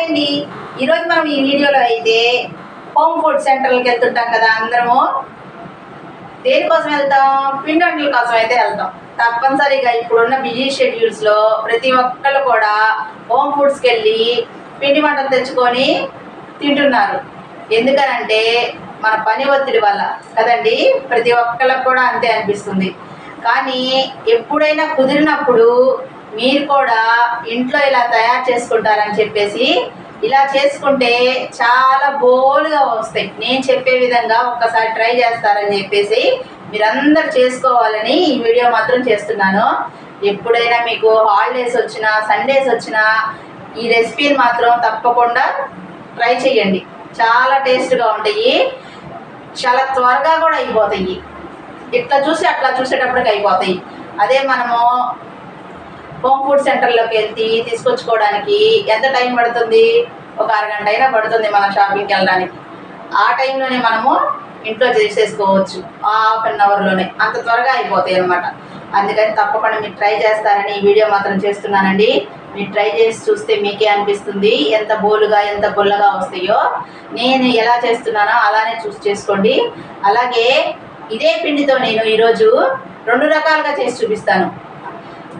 అండి ఈరోజు మనం ఈ వీడియోలో అయితే హోమ్ ఫుడ్ సెంటర్కి వెళ్తుంటాం కదా. అందరము దేనికోసం వెళ్తాం? పిండి వంటల కోసం అయితే వెళ్తాం. తప్పనిసరిగా ఇప్పుడున్న బిజీ షెడ్యూల్స్లో ప్రతి ఒక్కళ్ళు కూడా హోమ్ ఫుడ్స్కి వెళ్ళి పిండి వంటలు తెచ్చుకొని తింటున్నారు. ఎందుకనంటే మన పని ఒత్తిడి వల్ల కదండి. ప్రతి ఒక్కళ్ళకు కూడా అంతే అనిపిస్తుంది. కానీ ఎప్పుడైనా కుదిరినప్పుడు మీరు కూడా ఇంట్లో ఇలా తయారు చేసుకుంటారని చెప్పేసి ఇలా చేసుకుంటే చాలా బోల్గా వస్తాయి. నేను చెప్పే విధంగా ఒక్కసారి ట్రై చేస్తారని చెప్పేసి మీరందరూ చేసుకోవాలని ఈ వీడియో మాత్రం చేస్తున్నాను. ఎప్పుడైనా మీకు హాలిడేస్ వచ్చినా సండేస్ వచ్చినా ఈ రెసిపీని మాత్రం తప్పకుండా ట్రై చేయండి. చాలా టేస్ట్గా ఉంటాయి, చాలా త్వరగా కూడా అయిపోతాయి. ఇట్లా చూసి అట్లా చూసేటప్పటికి అయిపోతాయి. అదే మనము హోమ్ ఫుడ్ సెంటర్లోకి వెళ్తే తీసుకొచ్చుకోవడానికి ఎంత టైం పడుతుంది? ఒక అరగంట అయినా పడుతుంది మనం షాపింగ్కి వెళ్ళడానికి. ఆ టైంలోనే మనము ఇంట్లో చేసేసుకోవచ్చు, హాఫ్ అన్ అవర్లోనే. అంత త్వరగా అయిపోతాయి అన్నమాట. అందుకని తప్పకుండా మీరు ట్రై చేస్తారని ఈ వీడియో మాత్రం చేస్తున్నానండి. మీరు ట్రై చేసి చూస్తే మీకే అనిపిస్తుంది ఎంత బోలుగా ఎంత పుల్లగా వస్తాయో. నేను ఎలా చేస్తున్నానో అలానే చూసి చేసుకోండి. అలాగే ఇదే పిండితో నేను ఈరోజు 2 రకాలుగా చేసి చూపిస్తాను.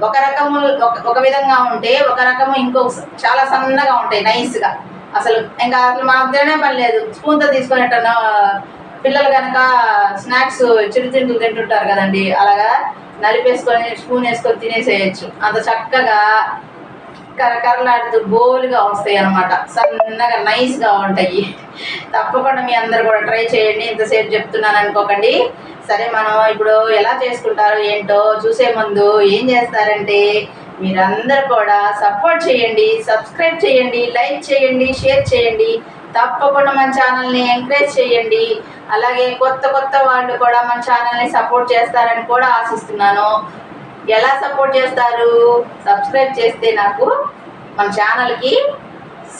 ఒక రకము ఒక విధంగా ఉంటే ఒక రకము ఇంకొక చాలా సన్నగా ఉంటాయి, నైస్గా. అసలు ఇంకా మనం తినే పని లేదు. స్పూన్తో తీసుకునేటన్నా పిల్లలు కనుక స్నాక్స్ చిరుతిండ్లు తింటుంటారు కదండి, అలాగా నలిపేసుకొని స్పూన్ వేసుకొని తినేసేయచ్చు. అంత చక్కగా కరకరలాడుతూ బోలుగా వస్తాయి అన్నమాట. సన్నగా నైస్గా ఉంటాయి. తప్పకుండా మీ అందరు కూడా ట్రై చేయండి. ఇంతసేపు చెప్తున్నాను అనుకోకండి. సరే, మనం ఇప్పుడు ఎలా చేసుకుంటారో ఏంటో చూసే ముందు ఏం చేస్తారంటే మీరందరూ కూడా సపోర్ట్ చేయండి, సబ్స్క్రైబ్ చేయండి, లైక్ చేయండి, షేర్ చేయండి. తప్పకుండా మన ఛానల్ని ఎంకరేజ్ చేయండి. అలాగే కొత్త వాళ్ళు కూడా మన ఛానల్ని సపోర్ట్ చేస్తారని కూడా ఆశిస్తున్నాను. ఎలా సపోర్ట్ చేస్తారు? సబ్స్క్రైబ్ చేస్తే నాకు మన ఛానల్కి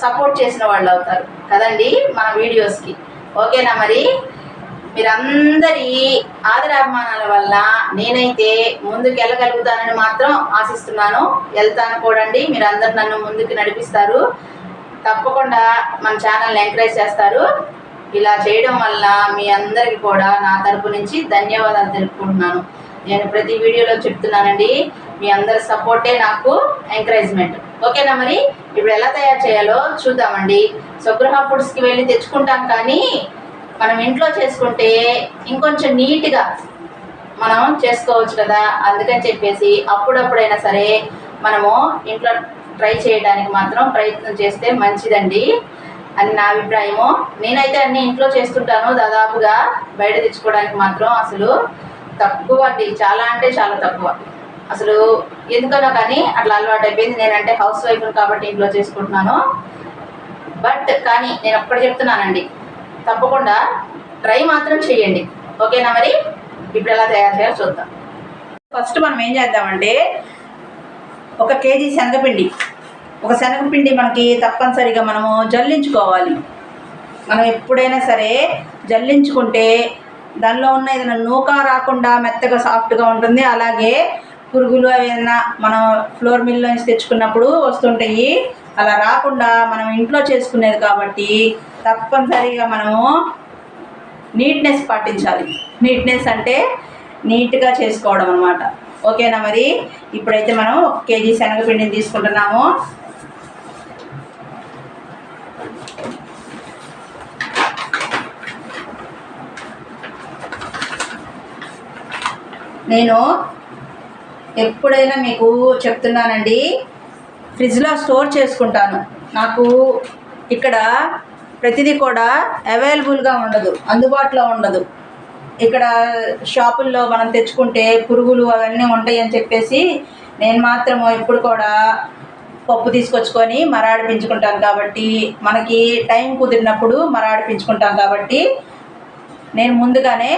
సపోర్ట్ చేసిన వాళ్ళు అవుతారు కదండి, మన వీడియోస్కి. ఓకేనా? మరి మీరందరి ఆదరాభిమానాల వల్ల నేనైతే ముందుకు వెళ్ళగలుగుతానని మాత్రం ఆశిస్తున్నాను. వెళ్తాను కూడండి. మీరందరూ నన్ను ముందుకు నడిపిస్తారు. తప్పకుండా మన ఛానల్ని ఎంకరేజ్ చేస్తారు. ఇలా చేయడం వల్ల మీ అందరికీ కూడా నా తరపు నుంచి ధన్యవాదాలు తెలుపుకుంటున్నాను. నేను ప్రతి వీడియోలో చెప్తున్నానండి, మీ అందరి సపోర్టే నాకు ఎంకరేజ్మెంట్. ఓకేనా? మరి ఇప్పుడు ఎలా తయారు చేయాలో చూద్దామండి. స్వగృహ ఫుడ్స్కి వెళ్ళి తెచ్చుకుంటాం, కానీ మనం ఇంట్లో చేసుకుంటే ఇంకొంచెం నీట్గా మనం చేసుకోవచ్చు కదా. అందుకని చెప్పేసి అప్పుడప్పుడైనా సరే మనము ఇంట్లో ట్రై చేయడానికి మాత్రం ప్రయత్నం చేస్తే మంచిదండి అని నా అభిప్రాయము. నేనైతే అన్నీ ఇంట్లో చేస్తుంటాను దాదాపుగా. బయట తెచ్చుకోవడానికి మాత్రం అసలు తక్కువ అండి, చాలా అంటే చాలా తక్కువ. అసలు ఎందుకనో కానీ అట్లా అలవాటు అయిపోయింది. నేనంటే హౌస్ వైఫ్ కాబట్టి ఇంట్లో చేసుకుంటున్నాను. కానీ నేను ఒక్కటి చెప్తున్నానండి, తప్పకుండా ట్రై మాత్రం చేయండి. ఓకేనా? మరి ఇప్పుడు ఎలా తయారు చేయాలో చూద్దాం. ఫస్ట్ మనం ఏం చేద్దామంటే 1 కేజీ శనగపిండి. శనగపిండి మనకి తప్పనిసరిగా మనము జల్లించుకోవాలి. మనం ఎప్పుడైనా సరే జల్లించుకుంటే దానిలో ఉన్న ఏదైనా నూక రాకుండా మెత్తగా సాఫ్ట్గా ఉంటుంది. అలాగే పురుగులు అవి ఏదైనా మనం ఫ్లోర్ మిల్లో నుంచి తెచ్చుకున్నప్పుడు వస్తుంటాయి. అలా రాకుండా మనం ఇంట్లో చేసుకునేది కాబట్టి తప్పనిసరిగా మనము నీట్నెస్ పాటించాలి. నీట్నెస్ అంటే నీట్గా చేసుకోవడం అన్నమాట. ఓకేనా? మరి ఇప్పుడైతే మనం 1 కేజీ శనగపిండిని తీసుకుంటున్నాము. నేను ఎప్పుడైనా మీకు చెప్తున్నానండి, ఫ్రిడ్జ్లో స్టోర్ చేసుకుంటాను. నాకు ఇక్కడ ప్రతిదీ కూడా అవైలబుల్గా ఉండదు, అందుబాటులో ఉండదు. ఇక్కడ షాపుల్లో మనం తెచ్చుకుంటే పురుగులు అవన్నీ ఉంటాయి అని చెప్పేసి నేను మాత్రం ఎప్పుడు కూడా పప్పు తీసుకొచ్చుకొని మరాడిపించుకుంటాను. కాబట్టి మనకి టైం కుదిరినప్పుడు మరాడిపించుకుంటాం కాబట్టి నేను ముందుగానే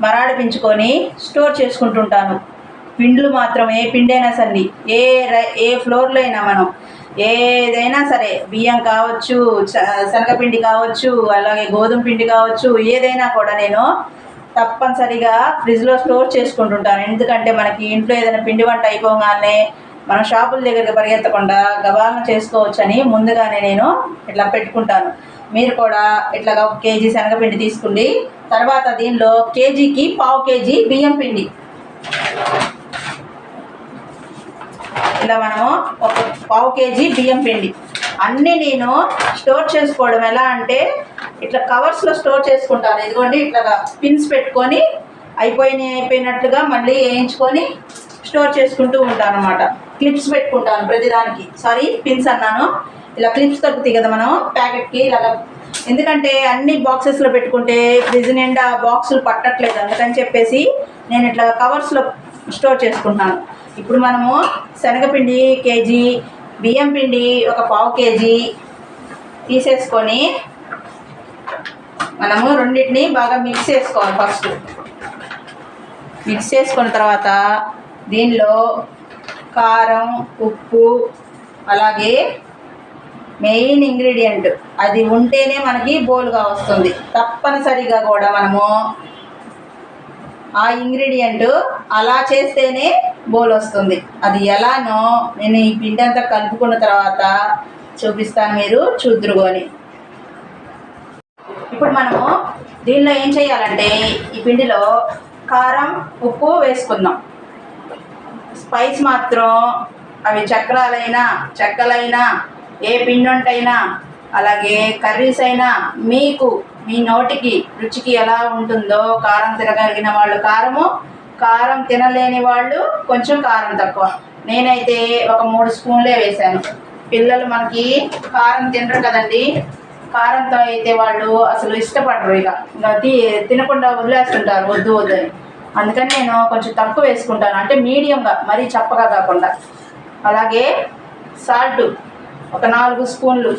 మరాడిపించుకొని స్టోర్ చేసుకుంటుంటాను. పిండ్లు మాత్రం ఏ పిండి అయినా సరే, ఏ ఫ్లోర్లో అయినా మనం ఏదైనా సరే, బియ్యం కావచ్చు, శనగపిండి కావచ్చు, అలాగే గోధుమ పిండి కావచ్చు, ఏదైనా కూడా నేను తప్పనిసరిగా ఫ్రిడ్జ్లో స్టోర్ చేసుకుంటుంటాను. ఎందుకంటే మనకి ఇంట్లో ఏదైనా పిండి వంట అయిపోగానే మనం షాపుల దగ్గరికి పరిగెత్తకుండా గబాలను చేసుకోవచ్చని ముందుగానే నేను ఇట్లా పెట్టుకుంటాను. మీరు కూడా ఇట్లా 1 కేజీ శనగపిండి తీసుకోండి. తర్వాత దీనిలో కేజీకి 1/2 కేజీ బియ్యం పిండి, ఇలా మనము 1/2 కేజీ బియ్యం పిండి అన్నీ నేను స్టోర్ చేసుకోవడం ఎలా అంటే ఇట్లా కవర్స్లో స్టోర్ చేసుకుంటాను. ఇదిగోండి ఇట్లా పిన్స్ పెట్టుకొని అయిపోయినట్లుగా మళ్ళీ వేయించుకొని స్టోర్ చేసుకుంటూ ఉంటాను అనమాట. క్లిప్స్ పెట్టుకుంటాను ప్రతిదానికి, సారీ పిన్స్ అన్నాను. ఇలా క్లిప్స్ దొరుకుతాయి కదా మనం ప్యాకెట్కి ఇలాగ, ఎందుకంటే అన్ని బాక్సెస్లో పెట్టుకుంటే ఫ్రిడ్జ్ నిండా బాక్సులు పట్టట్లేదు, అందుకని చెప్పేసి నేను ఇట్లా కవర్స్లో స్టోర్ చేసుకుంటున్నాను. ఇప్పుడు మనము శనగపిండి కేజీ, బియ్యం పిండి 1/2 కేజీ తీసేసుకొని మనము రెండింటిని బాగా మిక్స్ చేసుకోవాలి. ఫస్ట్ మిక్స్ చేసుకున్న తర్వాత దీనిలో కారం, ఉప్పు, అలాగే మెయిన్ ఇంగ్రీడియంట్ అది ఉంటేనే మనకి బోలుగా వస్తుంది. తప్పనిసరిగా కూడా మనము ఆ ఇంగ్రీడియంట్ అలా చేస్తేనే బోల్ వస్తుంది. అది ఎలానో నేను ఈ పిండి అంతా కలుపుకున్న తర్వాత చూపిస్తాను, మీరు చూద్దురుగోని. ఇప్పుడు మనము దీనిలో ఏం చేయాలంటే ఈ పిండిలో కారం, ఉప్పు వేసుకుందాం. స్పైస్ మాత్రం అవి చక్రాలైనా చెక్కలైనా ఏ పిండి వంటైనా అలాగే కర్రీస్ అయినా మీకు మీ నోటికి రుచికి ఎలా ఉంటుందో, కారం తినగలిగిన వాళ్ళు కారము, కారం తినలేని వాళ్ళు కొంచెం కారం తక్కువ. నేనైతే 3 స్పూన్లే వేశాను. పిల్లలు మనకి కారం తినరు కదండి, కారంతో అయితే వాళ్ళు అసలు ఇష్టపడరు, ఇక తినకుండా వదిలేస్తుంటారు వద్దు వద్దు అని. అందుకని నేను కొంచెం తక్కువ వేసుకుంటాను, అంటే మీడియంగా, మరీ చప్పగా కాకుండా. అలాగే సాల్ట్ 4 స్పూన్లు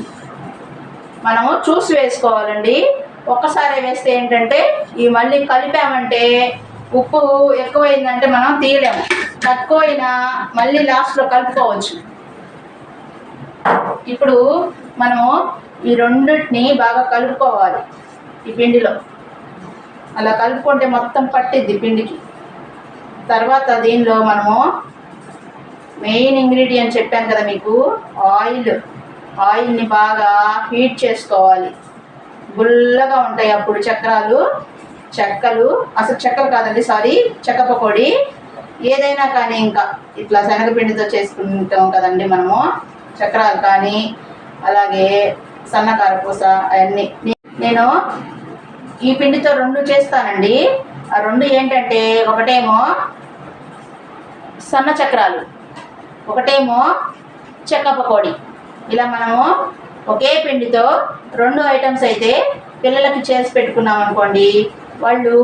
మనము చూసి వేసుకోవాలండి. ఒక్కసారి వేస్తే ఏంటంటే ఈ మళ్ళీ కలిపామంటే ఉప్పు ఎక్కువైందంటే మనం తీయలేము, తక్కువైనా మళ్ళీ లాస్ట్లో కలుపుకోవచ్చు. ఇప్పుడు మనము ఈ రెండింటిని బాగా కలుపుకోవాలి ఈ పిండిలో. అలా కలుపుకుంటే మొత్తం పట్టిద్ది పిండికి. తర్వాత దీనిలో మనము మెయిన్ ఇంగ్రీడియంట్ చెప్పాను కదా మీకు, ఆయిల్ని బాగా హీట్ చేసుకోవాలి. గుల్లగా ఉంటాయి అప్పుడు చెక్కలు అసలు చెక్కలు కాదండి, సారీ, చెక్క పకోడీ ఏదైనా కానీ. ఇంకా ఇట్లా శనగపిండితో చేసుకుంటాం కదండి మనము, చక్రాలు కానీ అలాగే సన్నకారపూస అవన్నీ. నేను ఈ పిండితో 2 చేస్తానండి. ఆ 2 ఏంటంటే ఒకటేమో సన్న చక్రాలు, ఒకటేమో చెక్క పకోడీ. ఇలా మనము ఒకే పిండితో 2 ఐటమ్స్ అయితే పిల్లలకి చేసి పెట్టుకున్నాం అనుకోండి, వాళ్ళు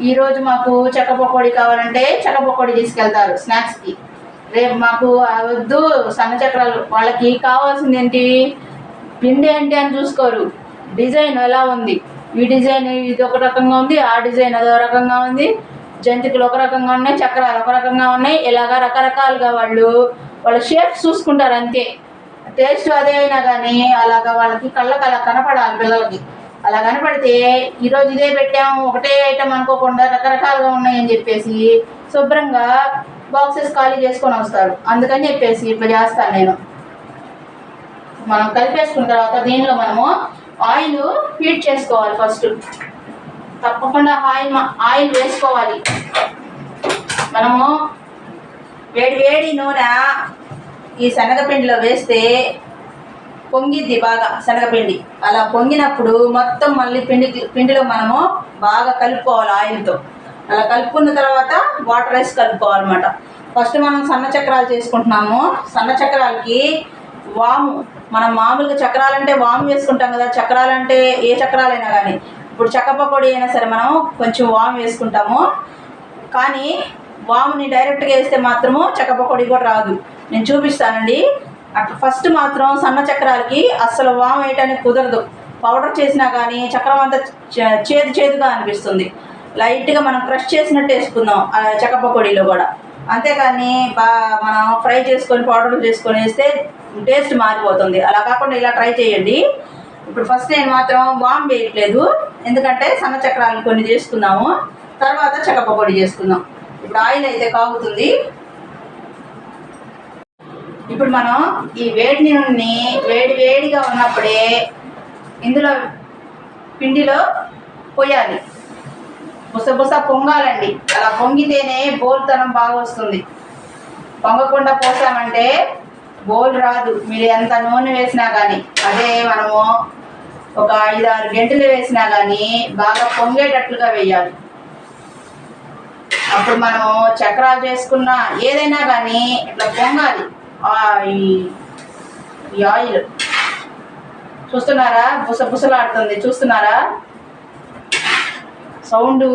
ఈరోజు మాకు చెక్క పకోడీ కావాలంటే చెక్క పకోడీ తీసుకెళ్తారు స్నాక్స్కి. రేపు మాకు వద్దు సన్న చక్రాలు, వాళ్ళకి కావాల్సింది ఏంటి, పిండి ఏంటి అని చూసుకోరు, డిజైన్ ఎలా ఉంది, ఈ డిజైన్ ఇది ఒక రకంగా ఉంది, ఆ డిజైన్ అదో రకంగా ఉంది, జంతికలు ఒక రకంగా ఉన్నాయి, చక్రాలు ఒక రకంగా ఉన్నాయి, ఇలాగా రకరకాలుగా వాళ్ళ షేప్స్ చూసుకుంటారు అంతే. టేస్ట్ అదే అయినా కానీ అలాగా వాళ్ళకి కళ్ళకి అలా కనపడాలి పిల్లలకి. అలా కనపడితే ఈరోజు ఇదే పెట్టాము ఒకటే ఐటమ్ అనుకోకుండా రకరకాలుగా ఉన్నాయని చెప్పేసి శుభ్రంగా బాక్సెస్ ఖాళీ చేసుకొని వస్తారు. అందుకని చెప్పేసి ఇట్లా చేస్తాను నేను. మనం కలిపేసుకున్న తర్వాత దీనిలో మనము ఆయిల్ హీట్ చేసుకోవాలి. ఫస్ట్ తప్పకుండా ఆయిల్ వేసుకోవాలి. మనము వేడి నూనె ఈ శనగపిండిలో వేస్తే పొంగిద్ది బాగా శనగపిండి. అలా పొంగినప్పుడు మొత్తం మళ్ళీ పిండిలో మనము బాగా కలుపుకోవాలి ఆయిల్తో. అలా కలుపుకున్న తర్వాత వాటర్ వేసి కలుపుకోవాలన్నమాట. ఫస్ట్ మనం సన్న చక్రాలు చేసుకుంటున్నాము. సన్న చక్రాలకి వాము, మనం మామూలుగా చక్రాలంటే వాము వేసుకుంటాం కదా, చక్రాలంటే ఏ చక్రాలైనా కానీ. ఇప్పుడు చెక్క పకోడీ అయినా సరే మనం కొంచెం వాము వేసుకుంటాము, కానీ వాముని డైరెక్ట్గా వేస్తే మాత్రము చెక్క పకోడీ కూడా రాదు. నేను చూపిస్తానండి. అట్లా ఫస్ట్ మాత్రం సన్న చక్రాలకి అస్సలు వాము వేయటానికి కుదరదు. పౌడర్ చేసినా కానీ చక్రం అంతా చేదుగా అనిపిస్తుంది. లైట్గా మనం క్రష్ చేసినట్టు వేసుకుందాం చెక్క పకోడీలో కూడా. అంతేకాని మనం ఫ్రై చేసుకొని పౌడర్ చేసుకొని వేస్తే టేస్ట్ మారిపోతుంది. అలా కాకుండా ఇలా ట్రై చేయండి. ఇప్పుడు ఫస్ట్ నేను మాత్రం వాము వేయట్లేదు, ఎందుకంటే సన్న చక్రాలు కొన్ని చేసుకుందాము, తర్వాత చెక్క పకోడీ చేసుకుందాం. ఇప్పుడు ఆయిల్ అయితే కాగుతుంది. ఇప్పుడు మనం ఈ వేడి నూనెని వేడిగా ఉన్నప్పుడే ఇందులో పిండిలో పోయాలి. బుసబుస పొంగాలండి. అలా పొంగితేనే బోల్తనం బాగా వస్తుంది. పొంగకుండా పోసామంటే బోల్ రాదు. మీరు ఎంత నూనె వేసినా కానీ, అదే మనము ఒక 5-6 గంటలు వేసినా కానీ బాగా పొంగేటట్లుగా వేయాలి. అప్పుడు మనము చక్రాలు చేసుకున్నా ఏదైనా కానీ ఇట్లా పొంగాలి. ఈ ఆయిల్ చూస్తున్నారా, బుసబుసలాడుతుంది చూస్తున్నారా, సౌండ్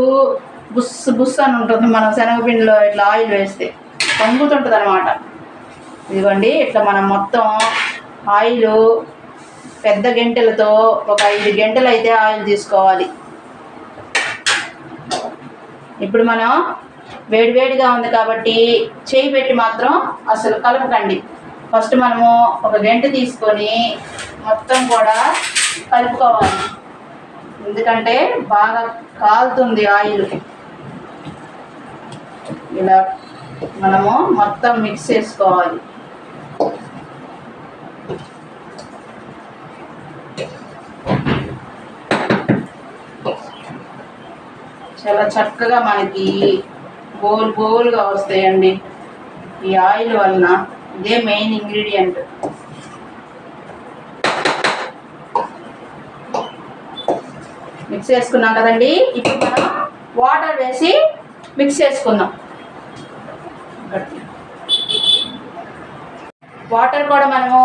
బుస్ బుస్ అని ఉంటుంది. మనం శనగపిండిలో ఇట్లా ఆయిల్ వేస్తే పొంగుతుంటుంది అనమాట. ఇదిగోండి ఇట్లా మనం మొత్తం ఆయిల్ పెద్ద గంటెలతో ఒక 5 గంటలు అయితే ఆయిల్ తీసుకోవాలి. ఇప్పుడు మనం వేడిగా ఉంది కాబట్టి చేయి పెట్టి మాత్రం అసలు కలపకండి. ఫస్ట్ మనము ఒక గంట తీసుకొని మొత్తం కూడా కలుపుకోవాలి. ఎందుకంటే బాగా కాలుతుంది ఆయిల్. ఇలా మనము మొత్తం మిక్స్ చేసుకోవాలి. చాలా చక్కగా మనకి గోలుగా వస్తాయండి ఈ ఆయిల్ వలన. ఇదే మెయిన్ ఇంగ్రీడియంట్. మిక్స్ చేసుకున్నాం కదండి. ఇప్పుడు మనం వాటర్ వేసి మిక్స్ చేసుకుందాం. వాటర్ కూడా మనము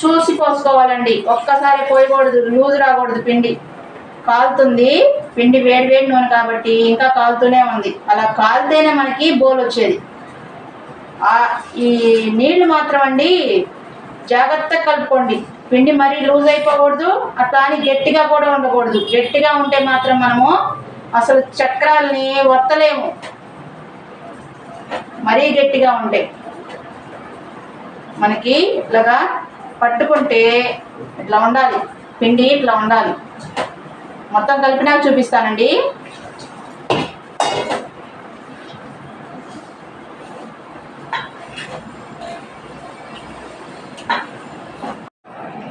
చూసి పోసుకోవాలండి. ఒక్కసారి పోయకూడదు, లూజ్ రాకూడదు. పిండి కాలుతుంది. పిండి వేడి నూనె కాబట్టి ఇంకా కాలుతూనే ఉంది. అలా కాలితేనే మనకి బోల్ వచ్చేది. ఈ నీళ్లు మాత్రం అండి జాగ్రత్తగా కలుపుకోండి. పిండి మరీ లూజ్ అయిపోకూడదు, అట్లా అని గట్టిగా కూడా ఉండకూడదు. గట్టిగా ఉంటే మాత్రం మనము అసలు చక్రాలని వత్తలేము. మరీ గట్టిగా ఉంటే మనకి ఇట్లాగా పట్టుకుంటే ఇట్లా ఉండాలి. పిండి ఇట్లా ఉండాలి. మొత్తం కలిపినాక చూపిస్తానండి.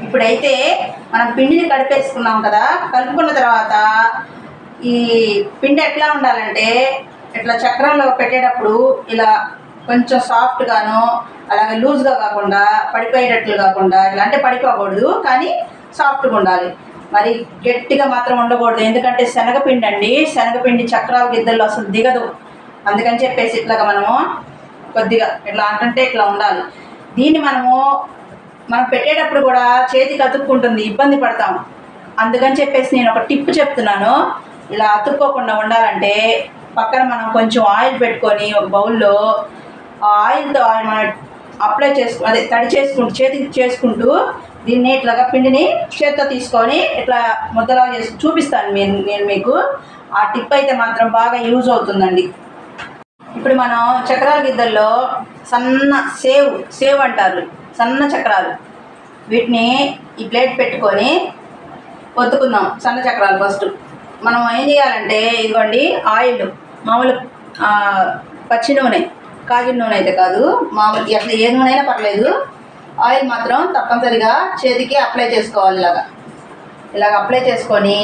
ఇప్పుడైతే మనం పిండిని కలిపేసుకున్నాం కదా. కలుపుకున్న తర్వాత ఈ పిండి ఎట్లా ఉండాలంటే ఇట్లా చక్రంలో పెట్టేటప్పుడు ఇలా కొంచెం సాఫ్ట్గాను, అలాగే లూజ్గా కాకుండా, పడిపోయేటట్లు కాకుండా, ఇట్లా అంటే పడిపోకూడదు కానీ సాఫ్ట్గా ఉండాలి. మరి గట్టిగా మాత్రం ఉండకూడదు. ఎందుకంటే శనగపిండి అండి, శనగపిండి చక్రాల గిద్దల్లో అసలు దిగదు. అందుకని చెప్పేసి ఇట్లాగా మనము కొద్దిగా ఇట్లా అంటే ఇట్లా ఉండాలి. దీన్ని మనం పెట్టేటప్పుడు కూడా చేతికి అతుక్కుంటుంది, ఇబ్బంది పడతాం. అందుకని చెప్పేసి నేను ఒక టిప్ చెప్తున్నాను. ఇలా అతుక్కోకుండా ఉండాలంటే పక్కన మనం కొంచెం ఆయిల్ పెట్టుకొని ఒక బౌల్లో ఆ ఆయిల్తో మనం అప్లై చేతికి చేసుకుంటూ దీన్ని ఇట్లాగా పిండిని చేతితో తీసుకొని ఇట్లా ముద్దలా చేసి చూపిస్తాను నేను మీకు. ఆ టిప్ అయితే మాత్రం బాగా యూజ్ అవుతుందండి. ఇప్పుడు మనం చక్రాల గిద్దల్లో సన్న సేవ్ అంటారు, సన్న చక్రాలు. వీటిని ఈ ప్లేట్ పెట్టుకొని ఒత్తుకుందాం. సన్న చక్రాలు ఫస్ట్ మనం ఏం చేయాలంటే, ఇదిగోండి ఆయిల్, మామూలు పచ్చి నూనె, కాగిన నూనె అయితే కాదు, మామూలు అసలు ఏ నూనె అయినా పర్లేదు. ఆయిల్ మాత్రం తప్పనిసరిగా చేతికి అప్లై చేసుకోవాలి. ఇలాగ అప్లై చేసుకొని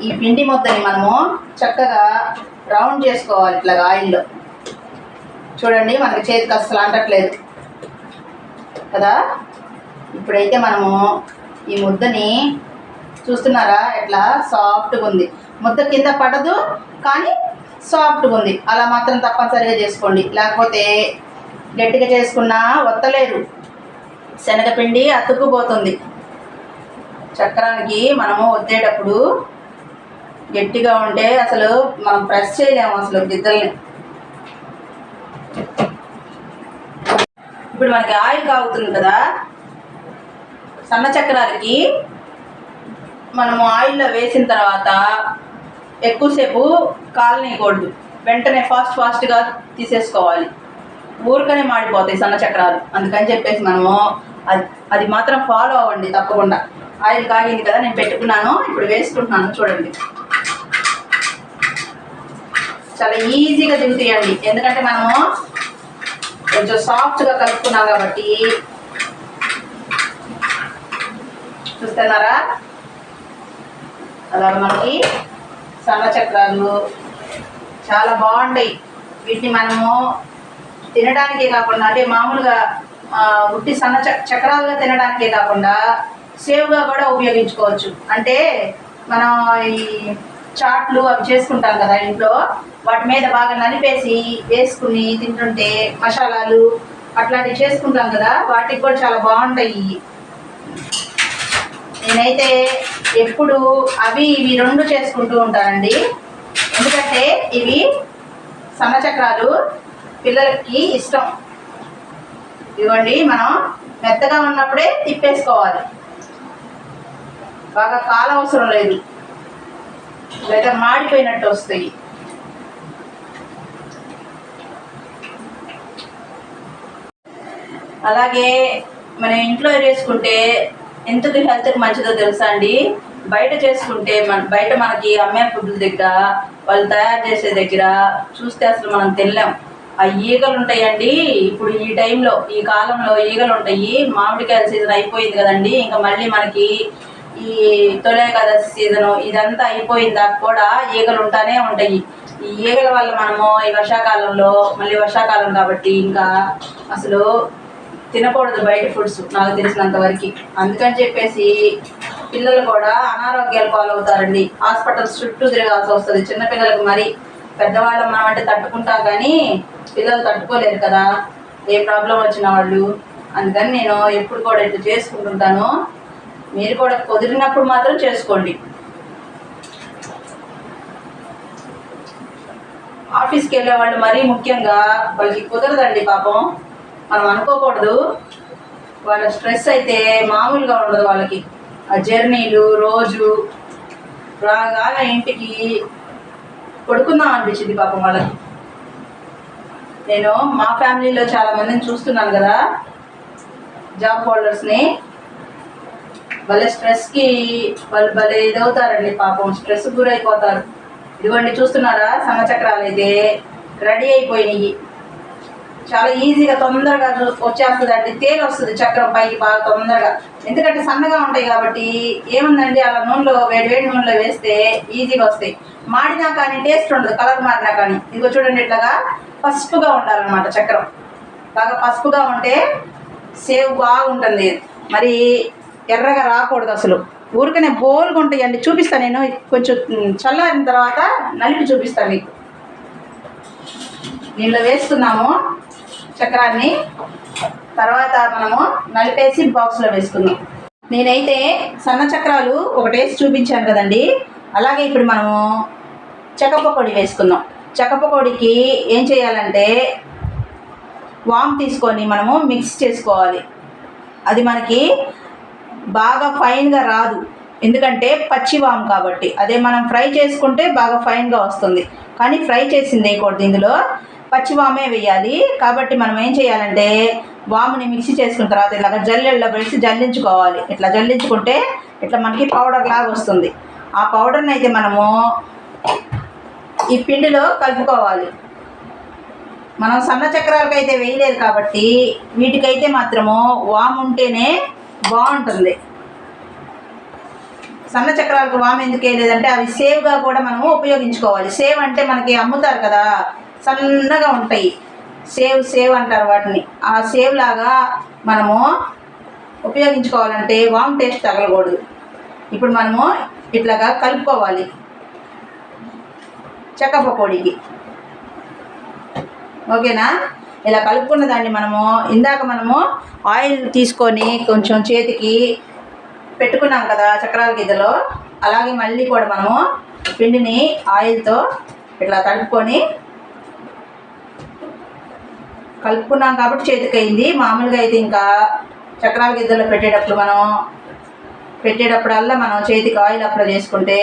ఈ పిండి ముద్దని మనము చక్కగా రౌండ్ చేసుకోవాలి ఇట్లాగా ఆయిల్లో. చూడండి మనకి చేతికి అసలు అంటట్లేదు కదా. ఇప్పుడైతే మనము ఈ ముద్దని చూస్తున్నారా, ఎట్లా సాఫ్ట్గా ఉంది. ముద్ద కింద పడదు కానీ సాఫ్ట్గా ఉంది. అలా మాత్రం తప్పనిసరిగా చేసుకోండి. లేకపోతే గట్టిగా చేసుకున్నా వత్తలేరు, శనగపిండి అతుక్కుపోతుంది. చక్రానికి మనము వత్తేటప్పుడు గట్టిగా ఉంటే అసలు మనం ప్రెస్ చేయలేము అసలు గిద్దల్ని. ఇప్పుడు మనకి ఆయిల్ కాగుతుంది కదా. సన్న చక్రాలకి మనము ఆయిల్లో వేసిన తర్వాత ఎక్కువసేపు కాలనీయకూడదు. వెంటనే ఫాస్ట్గా తీసేసుకోవాలి. ఊరికనే మాడిపోతాయి సన్న చక్రాలు. అందుకని చెప్పేసి మనము అది మాత్రం ఫాలో అవ్వండి తప్పకుండా. ఆయిల్ కాగింది కదా, నేను పెట్టుకున్నాను, ఇప్పుడు వేసుకుంటున్నాను. చూడండి చాలా ఈజీగా దిగుతాయండి. ఎందుకంటే మనము కొంచెం సాఫ్ట్గా కలుపుకున్నాం కాబట్టి చూస్తున్నారా, అలాగే మనకి సన్న చక్రాలు చాలా బాగుంటాయి. వీటిని మనము తినడానికే కాకుండా, అంటే మామూలుగా ఉట్టి సన్న చక్రాలుగా తినడానికే కాకుండా సేవ్గా కూడా ఉపయోగించుకోవచ్చు. అంటే మనం ఈ చాట్లు అవి చేసుకుంటాం కదా ఇంట్లో, వాటి మీద బాగా నలిపేసి వేసుకుని తింటుంటే, మసాలాలు అట్లాంటివి చేసుకుంటాం కదా, వాటికి కూడా చాలా బాగుంటాయి. నేనైతే ఎప్పుడు అవి ఇవి రెండు చేసుకుంటూ ఉంటానండి. ఎందుకంటే ఇవి సన్న చక్రాలు పిల్లలకి ఇష్టం. ఇవ్వండి, మనం మెత్తగా ఉన్నప్పుడే తిప్పేసుకోవాలి, బాగా కాల అవసరం లేదు, లేదా మాడిపోయినట్టు వస్తాయి. అలాగే మనం ఇంట్లో చేసుకుంటే ఎందుకు హెల్త్కి మంచిదో తెలుసా అండి? బయట చేసుకుంటే బయట మనకి అమ్మే ఫుడ్ల దగ్గర, వాళ్ళు తయారు చేసే దగ్గర చూస్తే అసలు మనం తినలేం. ఆ ఈగలు ఉంటాయండి. ఇప్పుడు ఈ టైంలో, ఈ కాలంలో ఈగలు ఉంటాయి. మామిడికాయల సీజన్ అయిపోయింది కదండి, ఇంకా మళ్ళీ మనకి ఈ తొలి ఏకాదశి సీజను ఇదంతా అయిపోయిన దాకా కూడా ఈగలు ఉంటానే ఉంటాయి. ఈ ఈగల వల్ల మనము ఈ వర్షాకాలంలో, మళ్ళీ వర్షాకాలం కాబట్టి ఇంకా అసలు తినకూడదు బయట ఫుడ్స్ నాకు తెలిసినంత వరకు. అందుకని చెప్పేసి పిల్లలు కూడా అనారోగ్యాలు పాలవుతారండి. హాస్పిటల్స్ చుట్టూ తిరగాల్సి వస్తుంది చిన్నపిల్లలకు. మరి పెద్దవాళ్ళం మనం అంటే తట్టుకుంటాం, కానీ పిల్లలు తట్టుకోలేరు కదా ఏ ప్రాబ్లం వచ్చిన వాళ్ళు. అందుకని నేను ఎప్పుడు కూడా ఇట్లా చేసుకుంటుంటాను. మీరు కూడా కుదిరినప్పుడు మాత్రం చేసుకోండి. ఆఫీస్కి వెళ్ళే వాళ్ళు మరీ ముఖ్యంగా వాళ్ళకి కుదరదండి పాపం. మనం అనుకోకూడదు, వాళ్ళ స్ట్రెస్ అయితే మామూలుగా ఉండదు వాళ్ళకి. ఆ జర్నీలు రోజు రాగానే ఇంటికి పడుకుందాం అనిపించింది పాపం వాళ్ళకి. నేను మా ఫ్యామిలీలో చాలా మందిని చూస్తున్నాను కదా, జాబ్ హోల్డర్స్ని. భలే స్ట్రెస్కి వాళ్ళు భలే ఇదవుతారండి పాపం, స్ట్రెస్ గురైపోతారు. ఇదిగోండి చూస్తున్నారా, సన్న చక్రాలు అయితే రెడీ అయిపోయినాయి. చాలా ఈజీగా తొందరగా వచ్చేస్తుంది అండి, తేలి వస్తుంది చక్రం పైకి బాగా తొందరగా. ఎందుకంటే సన్నగా ఉంటాయి కాబట్టి. ఏముందండి, అలా నూనెలో వేడి నూనెలో వేస్తే ఈజీగా వస్తాయి. మాడినా కానీ టేస్ట్ ఉండదు, కలర్ మారినా కానీ. ఇదిగో చూడండి, ఇట్లాగా పసుపుగా ఉండాలన్నమాట చక్రం. బాగా పసుపుగా ఉంటే సేవ్ బాగుంటుంది. మరి ఎర్రగా రాకూడదు అసలు. ఊరికనే బోల్గా ఉంటాయండి. చూపిస్తాను నేను, కొంచెం చల్లారిన తర్వాత నలిపి చూపిస్తాను మీకు. దీనిలో వేసుకున్నాము చక్రాన్ని, తర్వాత మనము నలిపేసి బాక్స్లో వేసుకుందాం. నేనైతే సన్న చక్రాలు ఒకటి వేసి చూపించాను కదండి. అలాగే ఇప్పుడు మనము చెక్కపకోడి వేసుకుందాం. చెక్కపకోడికి ఏం చేయాలంటే వామ్ తీసుకొని మనము మిక్స్ చేసుకోవాలి. అది మనకి బాగా ఫైన్గా రాదు, ఎందుకంటే పచ్చి వామ్ కాబట్టి. అదే మనం ఫ్రై చేసుకుంటే బాగా ఫైన్గా వస్తుంది, కానీ ఫ్రై చేసింది వేయకూడదు, ఇందులో పచ్చి వామే వేయాలి. కాబట్టి మనం ఏం చేయాలంటే వాముని మిక్సీ చేసుకున్న తర్వాత ఇలాగ జల్లెళ్ళలో వేసి జల్లించుకోవాలి. ఇట్లా జల్లించుకుంటే ఇట్లా మనకి పౌడర్ లాగా వస్తుంది. ఆ పౌడర్ని అయితే మనము ఈ పిండిలో కలుపుకోవాలి. మనం సన్న చక్రాలకు అయితే వేయలేదు కాబట్టి వీటికైతే మాత్రము వాము ఉంటేనే బాగుంటుంది. సన్న చక్రాలకు వాము ఎందుకు వేయలేదంటే అవి సేవ్గా కూడా మనము ఉపయోగించుకోవాలి. సేవ్ అంటే మనకి అమ్ముతారు కదా, సన్నగా ఉంటాయి, సేవ్ అంటారు వాటిని. ఆ సేవ్ లాగా మనము ఉపయోగించుకోవాలంటే వామ్ టేస్ట్ తగలకూడదు. ఇప్పుడు మనము ఇట్లాగా కలుపుకోవాలి చెక్క పకోడీకి. ఓకేనా? ఇలా కలుపుకున్న దాన్ని మనము ఇందాక మనము ఆయిల్ తీసుకొని కొంచెం చేతికి పెట్టుకున్నాం కదా చక్రాల గిద్దలో, అలాగే మళ్ళీ కూడా మనము పిండిని ఆయిల్తో ఇట్లా కలుపుకున్నాం కాబట్టి చేతికి అయింది. మామూలుగా అయితే ఇంకా చక్రాల గిద్దలో పెట్టేటప్పుడల్లా మనం చేతికి ఆయిల్ అప్లై చేసుకుంటే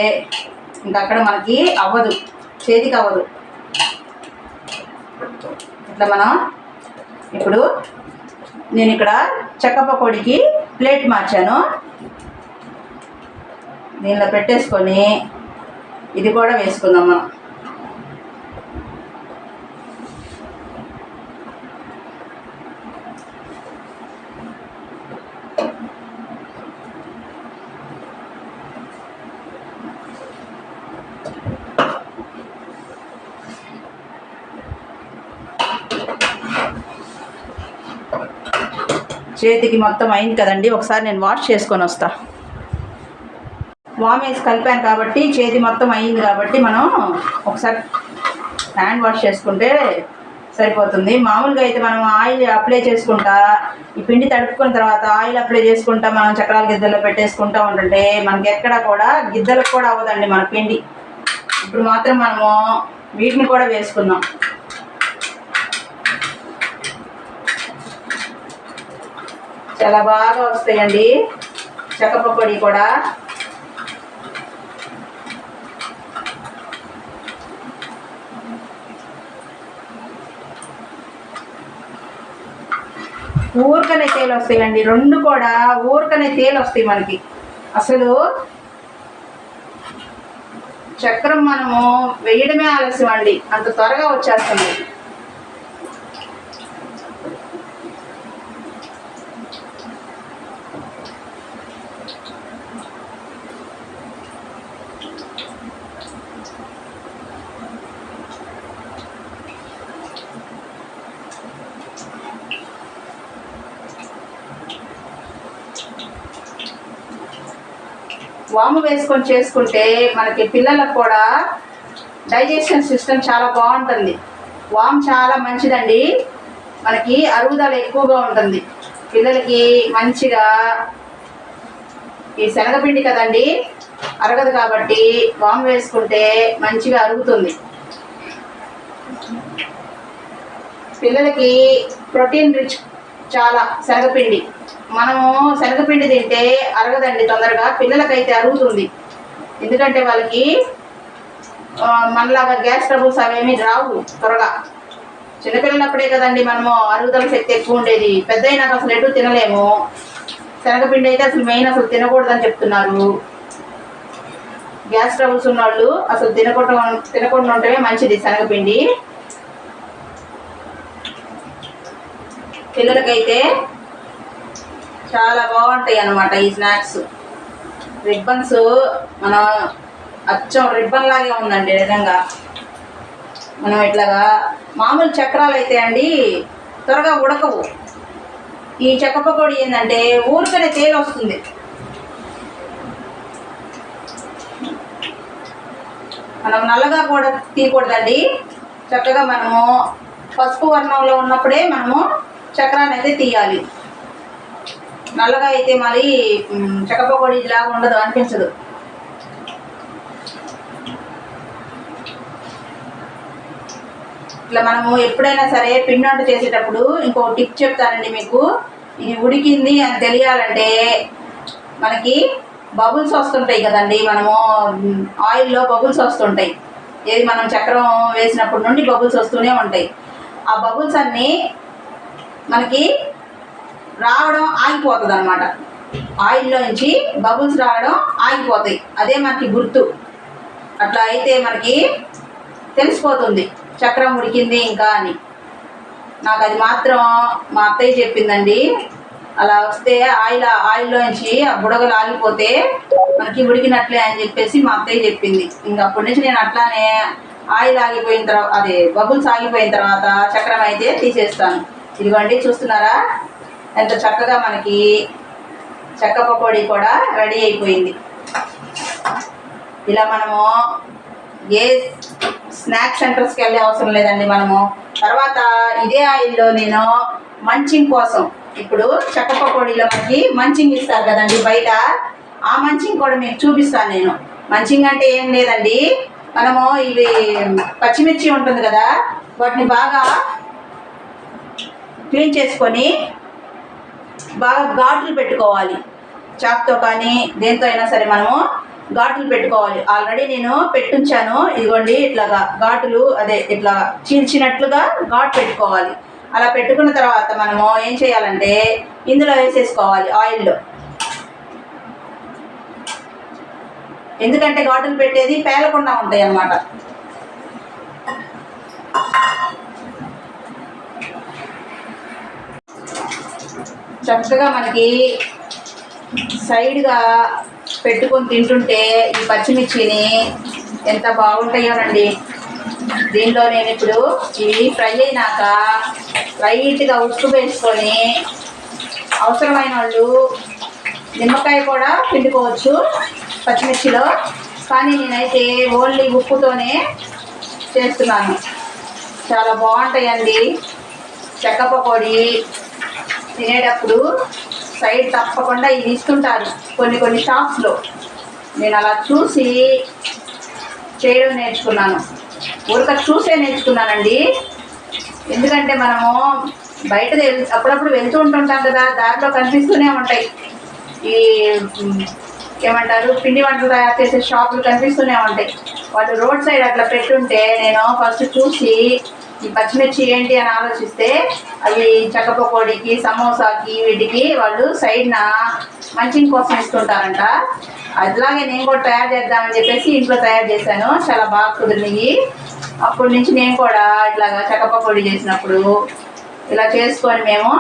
ఇంకా అక్కడ మనకి అవ్వదు, చేతికి అవ్వదు. ఇట్లా మనం ఇప్పుడు నేను ఇక్కడ చెక్క పకోడీకి ప్లేట్ మార్చాను. దీనిలో పెట్టేసుకొని ఇది కూడా వేసుకుందాం మనం. చేతికి మొత్తం అయింది కదండి, ఒకసారి నేను వాష్ చేసుకొని వస్తా. వామ్ వేసి కలిపాను కాబట్టి చేతి మొత్తం అయింది కాబట్టి మనం ఒకసారి హ్యాండ్ వాష్ చేసుకుంటే సరిపోతుంది. మామూలుగా అయితే మనం ఆయిల్ అప్లై చేసుకుంటా ఈ పిండి తడుపుకున్న తర్వాత ఆయిల్ అప్లై చేసుకుంటా మనం చక్రాల గిద్దల్లో పెట్టేసుకుంటా ఉంటుంటే మనకి ఎక్కడ కూడా గిద్దలకు కూడా అవ్వదండి మన పిండి. ఇప్పుడు మాత్రం మనము వీటిని కూడా వేసుకుందాం. చాలా బాగా వస్తాయండి చెక్క పకోడీ కూడా. ఊరికనే తేలు వస్తాయండి, రెండు కూడా ఊరికనే తేలు వస్తాయి మనకి. అసలు చక్రం మనము వేయడమే ఆలస్యం అండి, అంత త్వరగా వచ్చేస్తుంది. వాము వేసుకొని చేసుకుంటే మనకి పిల్లలకు కూడా డైజెషన్ సిస్టమ్ చాలా బాగుంటుంది. వాము చాలా మంచిదండి, మనకి అరుగుదల ఎక్కువగా ఉంటుంది. పిల్లలకి మంచిగా ఈ శనగపిండి కదండి, అరగదు కాబట్టి వాము వేసుకుంటే మంచిగా అరుగుతుంది. పిల్లలకి ప్రోటీన్ రిచ్ చాలా శనగపిండి. మనము శనగపిండి తింటే అరగదండి తొందరగా, పిల్లలకైతే అరుగుతుంది. ఎందుకంటే వాళ్ళకి మనలాగా గ్యాస్ ట్రబుల్స్ అవేమీ రావు త్వరగా. చిన్నపిల్లలప్పుడే కదండి మనము అరుగుదల శక్తి ఎక్కువ ఉండేది, పెద్ద అయినాక అసలు ఎటు తినలేము. శనగపిండి అయితే అసలు మెయిన్ అసలు తినకూడదని చెప్తున్నారు. గ్యాస్ ట్రబుల్స్ ఉన్నవాళ్ళు అసలు తినకుండా ఉంటేనే మంచిది శనగపిండి. పిల్లలకైతే చాలా బాగుంటాయి అన్నమాట ఈ స్నాక్స్. రిబ్బన్స్ మనం అచ్చం రిబ్బన్ లాగే ఉందండి నిజంగా. మనం ఇట్లాగా మామూలు చక్రాలు అయితే అండి త్వరగా ఉడకవు. ఈ చెక్క పకోడీ ఏంటంటే ఊరికనే తేలి వస్తుంది. మనం నల్లగా కూడా తీయకూడదండి, చక్కగా మనము పసుపు వర్ణంలో ఉన్నప్పుడే మనము చక్రాన్ని అయితే తీయాలి. నల్లగా అయితే మరి చెక్క పకోడీ లాగా ఉండదు, అనిపించదు. ఇట్లా మనము ఎప్పుడైనా సరే పిండి వంట చేసేటప్పుడు ఇంకో టిప్ చెప్తానండి మీకు. ఇది ఉడికింది అని తెలియాలంటే మనకి బబుల్స్ వస్తుంటాయి కదండి, మనము ఆయిల్లో బబుల్స్ వస్తుంటాయి. ఏది మనం చక్రం వేసినప్పటి నుండి బబుల్స్ వస్తూనే ఉంటాయి. ఆ బబుల్స్ అన్నీ మనకి రావడం ఆగిపోతుంది అన్నమాట. ఆయిల్లో నుంచి బబుల్స్ రావడం ఆగిపోతాయి, అదే మనకి గుర్తు. అట్లా అయితే మనకి తెలిసిపోతుంది చక్రం ఉడికింది ఇంకా అని. నాకు అది మాత్రం మా అత్తయ్య చెప్పిందండి. అలా వస్తే ఆయిల్లో నుంచి ఆ బుడగలు ఆగిపోతే మనకి ఉడికినట్లే అని చెప్పేసి మా అత్తయ్య చెప్పింది. ఇంక అప్పటి నుంచి నేను అట్లానే ఆయిల్ ఆగిపోయిన తర్వాత, అదే బబుల్స్ ఆగిపోయిన తర్వాత చక్రం అయితే తీసేస్తాను. ఇదిగోండి చూస్తున్నారా ఎంత చక్కగా మనకి చెక్క పకోడీ కూడా రెడీ అయిపోయింది. ఇలా మనము ఏ స్నాక్ సెంటర్స్కి వెళ్ళే అవసరం లేదండి. మనము తర్వాత ఇదే ఆయిల్లో నేను మంచింగ్ కోసం, ఇప్పుడు చెక్క పకోడీలో మనకి మంచింగ్ ఇస్తారు కదండి బయట, ఆ మంచింగ్ కూడా మీకు చూపిస్తాను నేను. మంచింగ్ అంటే ఏం లేదండి, మనము ఇవి పచ్చిమిర్చి ఉంటుంది కదా, వాటిని బాగా క్లీన్ చేసుకొని బాగా ఘాట్లు పెట్టుకోవాలి. చాక్తో కానీ దేంతో అయినా సరే మనము ఘాట్లు పెట్టుకోవాలి. ఆల్రెడీ నేను పెట్టుంచాను, ఇదిగోండి ఇట్లాగా ఘాటులు, అదే ఇట్లా చీల్చినట్లుగా ఘాటు పెట్టుకోవాలి. అలా పెట్టుకున్న తర్వాత మనము ఏం చేయాలంటే ఇందులో వేసేసుకోవాలి ఆయిల్లో. ఎందుకంటే ఘాటులు పెట్టేది పేలకుండా ఉంటాయి అన్నమాట. చక్కగా మనకి సైడ్గా పెట్టుకొని తింటుంటే ఈ పచ్చిమిర్చిని ఎంత బాగుంటాయోనండి. దీనిలో నేను ఇప్పుడు ఇవి ఫ్రై అయినాక లైట్గా ఉప్పు వేసుకొని అవసరమైన వాళ్ళు నిమ్మకాయ కూడా పిండుకోవచ్చు పచ్చిమిర్చిలో, కానీ నేనైతే ఓన్లీ ఉప్పుతోనే చేస్తున్నాను. చాలా బాగుంటాయండి చెక్క పకోడీ. తినేటప్పుడు సైడ్ తప్పకుండా ఇది ఇస్తుంటారు కొన్ని షాప్స్లో. నేను అలా చూసి చేయడం నేర్చుకున్నాను. ఊరిక చూసే నేర్చుకున్నానండి. ఎందుకంటే మనము బయట అప్పుడప్పుడు వెళ్తూ ఉంటుంటాం కదా, దాంట్లో కనిపిస్తూనే ఉంటాయి ఈ ఏమంటారు పిండి వంటలు తయారు చేసే షాపులు కనిపిస్తూనే ఉంటాయి. వాళ్ళు రోడ్ సైడ్ అట్లా పెట్టుంటే నేను ఫస్ట్ చూసి ఈ పచ్చిమిర్చి ఏంటి అని ఆలోచిస్తే అవి చెక్క పకోడీకి, సమోసాకి, వీటికి వాళ్ళు సైడ్న మంచింగ్ కోసం ఇస్తుంటారంట. అట్లాగే నేను కూడా తయారు చేద్దామని చెప్పేసి ఇంట్లో తయారు చేశాను. చాలా బాగా కుదిరినాయి. అప్పటి నుంచి నేను కూడా ఇట్లాగా చెక్క పకోడీ చేసినప్పుడు ఇలా చేసుకొని మేము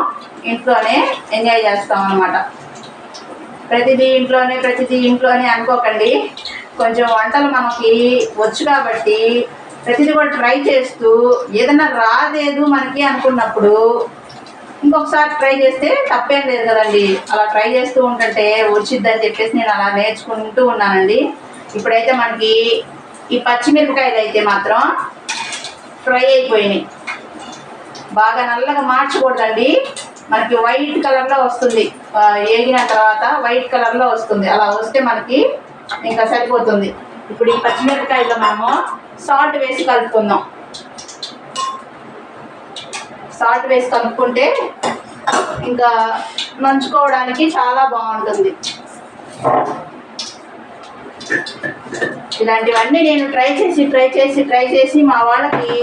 ఇంట్లోనే ఎంజాయ్ చేస్తాం అన్నమాట. ప్రతిదీ ఇంట్లోనే అనుకోకండి. కొంచెం వంటలు మనకి వచ్చు కాబట్టి ప్రతిదీ కూడా ట్రై చేస్తూ ఏదైనా రాలేదు మనకి అనుకున్నప్పుడు ఇంకొకసారి ట్రై చేస్తే తప్పేం లేదు కదండి. అలా ట్రై చేస్తూ ఉంటుంటే వచ్చిద్దని చెప్పేసి నేను అలా నేర్చుకుంటూ ఉన్నానండి. ఇప్పుడైతే మనకి ఈ పచ్చిమిరపకాయలు అయితే మాత్రం ఫ్రై అయిపోయినాయి. బాగా నల్లగా మార్చకూడదండి, మనకి వైట్ కలర్లో వస్తుంది. వేగిన తర్వాత వైట్ కలర్లో వస్తుంది. అలా వస్తే మనకి ఇంకా సరిపోతుంది. ఇప్పుడు ఈ పచ్చిమిరపకాయలో మనము సాల్ట్ వేసి కలుపుకుందాం. సాల్ట్ వేసి కలుపుకుంటే ఇంకా నంచుకోవడానికి చాలా బాగుంటుంది. ఇలాంటివన్నీ నేను ట్రై చేసి మా వాళ్ళకి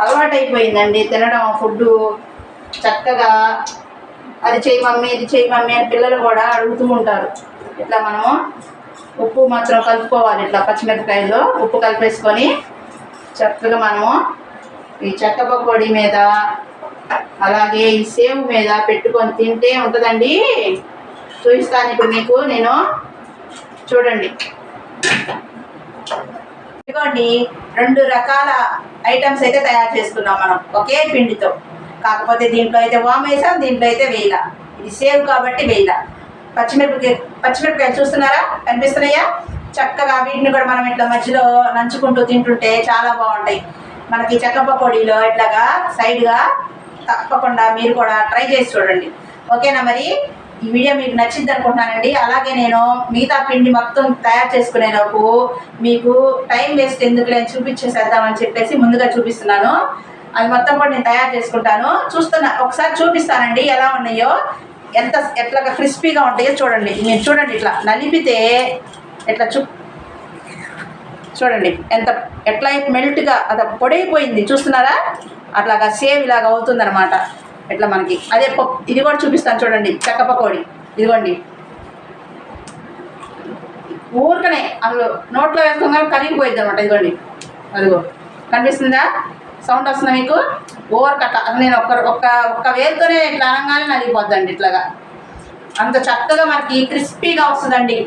అలవాటైపోయిందండి తినడం ఫుడ్డు. చక్కగా అది చేయి మమ్మీ ఇది చేయి మమ్మీ అని పిల్లలు కూడా అడుగుతూ ఉంటారు. ఇట్లా మనము ఉప్పు మాత్రం కలుపుకోవాలి. ఇట్లా పచ్చిమిరపకాయల్లో ఉప్పు కలిపేసుకొని చక్కగా మనము ఈ చెక్క పకోడీ మీద అలాగే ఈ సేవ్ మీద పెట్టుకొని తింటే ఉంటుందండి. చూపిస్తాను ఇప్పుడు మీకు నేను. చూడండి, ఇదిగోండి 2 రకాల ఐటమ్స్ అయితే తయారు చేసుకున్నాం మనం ఒకే పిండితో. కాకపోతే దీంట్లో అయితే వామ్ వేసాం, దీంట్లో అయితే వేయాల. ఇది సేవ్ కాబట్టి వేయాల. పచ్చిమిరపకాయలు చూస్తున్నారా, కనిపిస్తున్నాయా? చక్కగా వీటిని కూడా మనం ఇట్లా మధ్యలో నంచుకుంటూ తింటుంటే చాలా బాగుంటాయి. మనకి చెక్క పకోడీలో ఇట్లాగా సైడ్గా తప్పకుండా మీరు కూడా ట్రై చేసి చూడండి. ఓకేనా? మరి ఈ వీడియో మీకు నచ్చింది అనుకుంటున్నానండి. అలాగే నేను మిగతా పిండి మొత్తం తయారు చేసుకునేలోపు మీకు టైం వేస్ట్ ఎందుకులే చూపించేసేద్దామని చెప్పేసి ముందుగా చూపిస్తున్నాను. అది మొత్తం కూడా నేను తయారు చేసుకుంటాను. ఒకసారి చూపిస్తానండి ఎలా ఉన్నాయో, ఎట్లాగా క్రిస్పీగా ఉంటాయో చూడండి. మీరు చూడండి, ఇట్లా నలిపితే ఎట్లా చూడండి ఎట్లా మెల్ట్గా అది పొడైపోయింది. చూస్తున్నారా? అట్లాగా సేవ్ ఇలాగా అవుతుందన్నమాట. ఇట్లా మనకి అదే ఇది కూడా చూపిస్తాను చూడండి. చెక్క పకోడీ ఇదిగోండి, ఊరికనే అందులో నోట్లో వేసుకోగా కరిగిపోయింది అనమాట. ఇదిగోండి, అదిగో కనిపిస్తుందా? సౌండ్ వస్తుందా మీకు? ఊరకట్ట నేను ఒక్క వేలుతోనే ఇట్లా అనగానే నలిగిపోద్దండి. ఇట్లాగా అంత చక్కగా మనకి క్రిస్పీగా వస్తుందండి.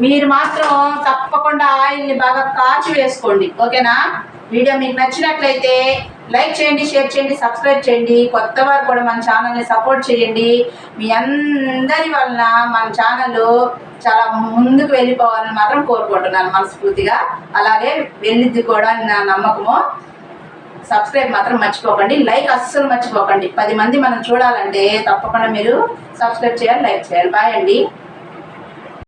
మీరు మాత్రం తప్పకుండా ఆయిల్ని బాగా కాచి వేసుకోండి. ఓకేనా? వీడియో మీకు నచ్చినట్లయితే లైక్ చేయండి, షేర్ చేయండి, సబ్స్క్రైబ్ చేయండి. కొత్త వారు కూడా మన ఛానల్ని సపోర్ట్ చేయండి. మీ అందరి వలన మన ఛానల్ చాలా ముందుకు వెళ్ళిపోవాలని మాత్రం కోరుకుంటున్నాను మనస్ఫూర్తిగా. అలాగే వెళ్ళిద్ది కూడా నా నమ్మకము. సబ్స్క్రైబ్ మాత్రం మర్చిపోకండి, లైక్ అస్సలు మర్చిపోకండి. 10 మంది మనం చూడాలంటే తప్పకుండా మీరు సబ్స్క్రైబ్ చేయాలి, లైక్ చేయాలి. బాయ్ అండి.